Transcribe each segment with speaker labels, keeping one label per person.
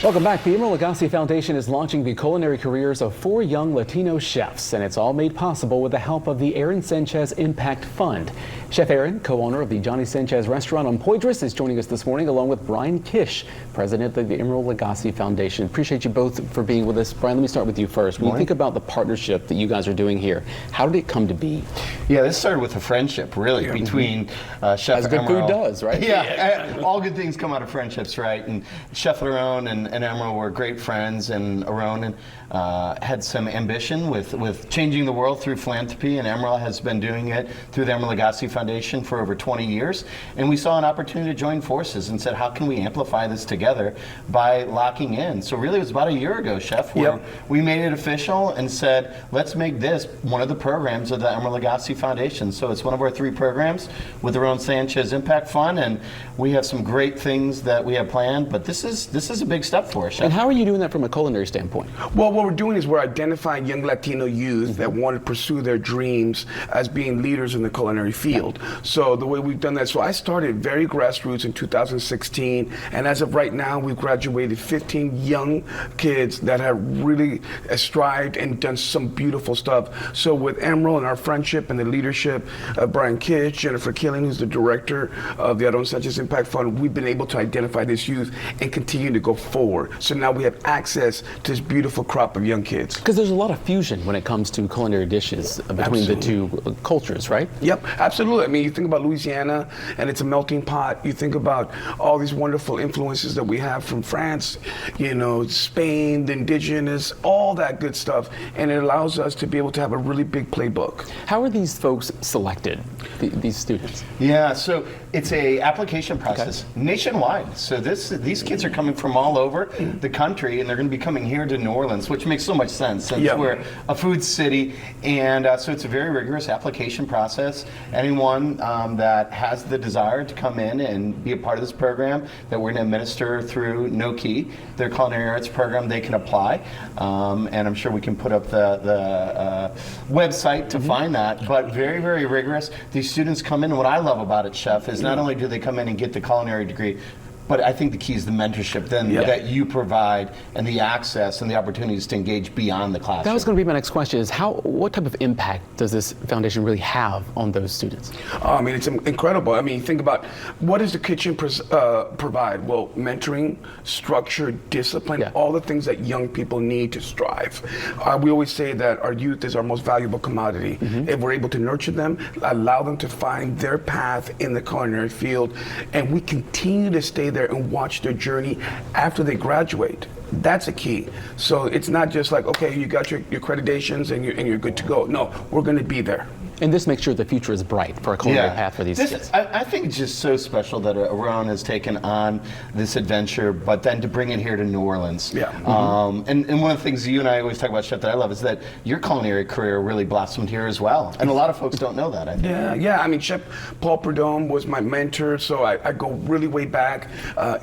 Speaker 1: Welcome back. The Emeril Lagasse Foundation is launching the culinary careers of 4 young Latino chefs, and it's all made possible with the help of the Aarón Sánchez Impact Fund. Chef Aarón, co-owner of the Johnny Sanchez restaurant on Poydras, is joining us this morning, along with Brian Kish, president of the Emeril Lagasse Foundation. Appreciate you both for being with us. Brian, let me start with you first. When you think about the partnership that you guys are doing here, how did it come to be?
Speaker 2: Yeah, this started with a friendship, really, between Chef
Speaker 1: As good
Speaker 2: Emeril.
Speaker 1: food does, right?
Speaker 2: Yeah, all good things come out of friendships, right? And Chef Aarón and Emeril were great friends, and Aarón had some ambition with changing the world through philanthropy, and Emeril has been doing it through the Emeril Lagasse Foundation for over 20 years. And we saw an opportunity to join forces and said, how can we amplify this together by locking in? So really it was about a year ago, Chef, where we made it official and said, let's make this one of the programs of the Emeril Lagasse Foundation. So it's one of our 3 programs with the Aarón Sánchez Impact Fund, and we have some great things that we have planned, but this is a big step for us, Chef.
Speaker 1: And how are you doing that from a culinary standpoint?
Speaker 3: Well, what we're doing is we're identifying young Latino youth that want to pursue their dreams as being leaders in the culinary field. So the way we've done that, so I started very grassroots in 2016, and as of right now, we've graduated 15 young kids that have really strived and done some beautiful stuff. So with Emeril and our friendship and the leadership of Brian Kish, Jennifer Killing, who's the director of the Aarón Sánchez Impact Fund, we've been able to identify this youth and continue to go forward. So now we have access to this beautiful crop of young kids.
Speaker 1: Because there's a lot of fusion when it comes to culinary dishes between the two cultures, right?
Speaker 3: Yep, absolutely. I mean, you think about Louisiana, and it's a melting pot. You think about all these wonderful influences that we have from France, you know, Spain, the indigenous, all that good stuff. And it allows us to be able to have a really big playbook.
Speaker 1: How are these folks selected, these students?
Speaker 2: Yeah, so it's a application process nationwide. So these kids are coming from all over the country, and they're going to be coming here to New Orleans, which makes so much sense since we're a food city. And so it's a very rigorous application process. Anyone that has the desire to come in and be a part of this program that we're going to administer through No Key, their culinary arts program, they can apply. And I'm sure we can put up the website to find that. But very, very rigorous. These students come in, and what I love about it, Chef, is not only do they come in and get the culinary degree, but I think the key is the mentorship that you provide, and the access and the opportunities to engage beyond the classroom.
Speaker 1: That was going to be my next question, is what type of impact does this foundation really have on those students?
Speaker 3: I mean, it's incredible. I mean, think about, what does the kitchen provide? Well, mentoring, structure, discipline, all the things that young people need to strive. We always say that our youth is our most valuable commodity. If we're able to nurture them, allow them to find their path in the culinary field, and we continue to stay there and watch their journey after they graduate. That's a key. So it's not just like, okay, you got your accreditations and you're good to go. No, we're going to be there.
Speaker 1: And this makes sure the future is bright for a culinary path for these kids.
Speaker 2: I think it's just so special that Aarón has taken on this adventure, but then to bring it here to New Orleans. And one of the things you and I always talk about, Chef, that I love is that your culinary career really blossomed here as well. And a lot of folks don't know that, I think.
Speaker 3: I mean, Chef Paul Prudhomme was my mentor, so I go really way back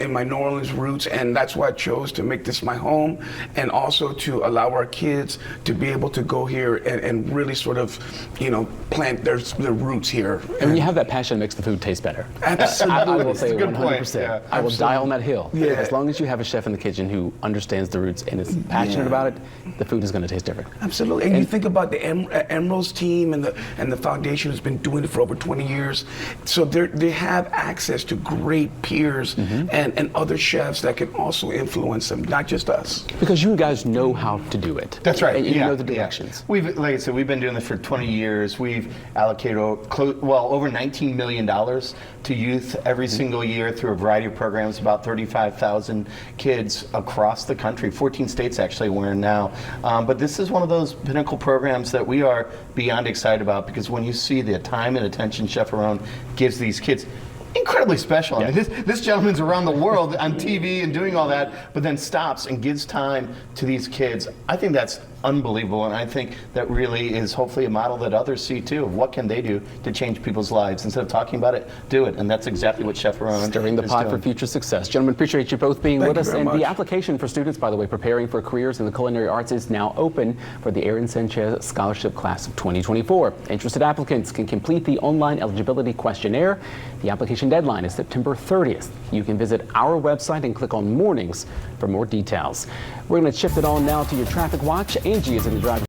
Speaker 3: in my New Orleans roots, and that's why I chose to make this my home, and also to allow our kids to be able to go here and really sort of, you know, plant their roots here.
Speaker 1: And when you have that passion, it makes the food taste better.
Speaker 3: Absolutely.
Speaker 1: I will say
Speaker 2: That's a good
Speaker 1: 100%.
Speaker 2: point. Yeah,
Speaker 1: I will die on that hill. As long as you have a chef in the kitchen who understands the roots and is passionate about it, the food is going to taste different.
Speaker 3: Absolutely. And you think about the Emeril's team and the foundation has been doing it for over 20 years. So they have access to great peers and other chefs that can also influence them, not just us.
Speaker 1: Because you guys know how to do it.
Speaker 2: That's right.
Speaker 1: And you know the directions.
Speaker 2: We've, like I said, we've been doing this for 20 years. We've allocated over $19 million to youth every single year through a variety of programs, about 35,000 kids across the country, 14 states actually we're in now. But this is one of those pinnacle programs that we are beyond excited about, because when you see the time and attention Chef Aarón gives these kids, incredibly special. I mean, this gentleman's around the world on TV and doing all that, but then stops and gives time to these kids. I think that's unbelievable. And I think that really is hopefully a model that others see too of what can they do to change people's lives. Instead of talking about it, do it. And that's exactly what Chef Aarón
Speaker 1: Stirring the pot for future success. Gentlemen, appreciate you both being with us. And the application for students, by the way, preparing for careers in the culinary arts is now open for the Aarón Sánchez Scholarship Class of 2024. Interested applicants can complete the online eligibility questionnaire. The application deadline is September 30th. You can visit our website and click on Mornings for more details. We're going to shift it on now to your traffic watch. Angie is in the driver's